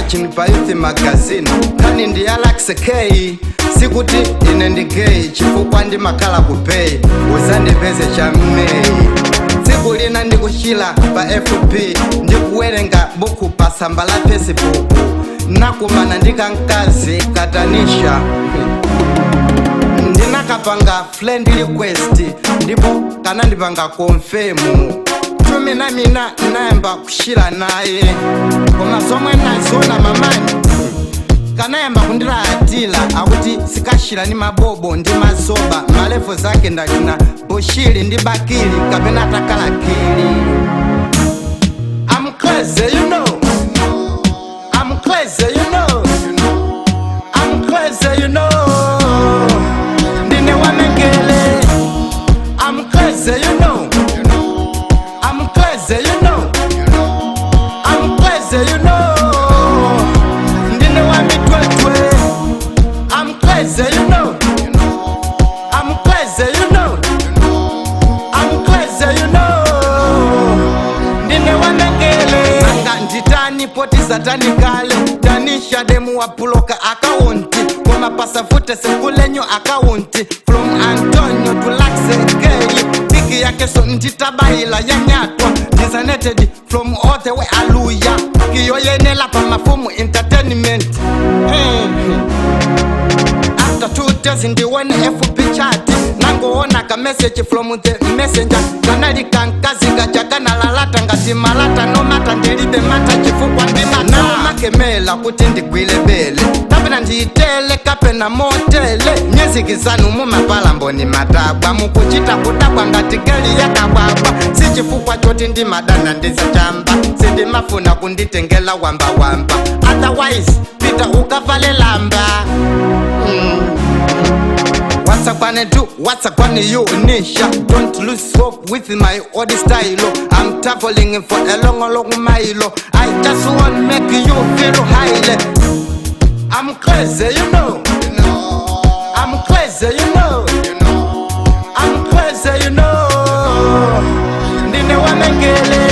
searching pa youth magazine kani ndi Alex K sikuti ine ndi gay chifukwa ndi makala kupay uzandipeze cha May tsiku lina ndikuchila pa FB ndikuwerenga buku pa samba la Facebook nakumana ndikankazi katanisha ndinakapanga friend request ndipo kanandipanga confirm tumina mina nayamba kushila naye koma zomwe nazona mamani kanayamba kundilatila akuti sikashila ni mabobo ndi masoba malevo zake ndachina boshili ndi bakili kapena takalakili. I'm crazy, you know. I'm crazy, you know. I'm crazy, you know. Ndine wa Mengele. I'm crazy, you know. I'm crazy, you know. I'm crazy, you know. Ndine wa mitwetwe. I'm crazy, you know. I'm crazy, you know. I'm crazy, you know. Ndine wa Mengele. Anga nditani poti satani kale. Tanisha demu wa puloka akaunti. Koma pasafute sekulenyo akaunti. From Antonio to Laxegei. Piki yake so nditabaila ya nyatwa. Designated from all the way aluya. Kiyo yenela pa mafumu entertainment. After 2 days in the one FB chat nangoona ka message from the messenger kanali kankazi gachakana lalata ngati malata no mata ndilibe mata chifukwa ndimata na makemela kuti ndigwile bele kapena nditele kapena motele music zanu mumapala mboni matabwa mukuchita kudabwa ngati geli yakabwabwa si chifukwa choti ndimadana ndizachamba sindimafuna kunditengela wamba wamba otherwise pita ukavale lamba. What's I gonna do? What's I gonna you, Nisha? Don't lose hope with my old style. I'm traveling for a long mile. I just want to make you feel high. I'm crazy, you know. I'm crazy, you know. I'm crazy, you know. Ndine wa Mengele.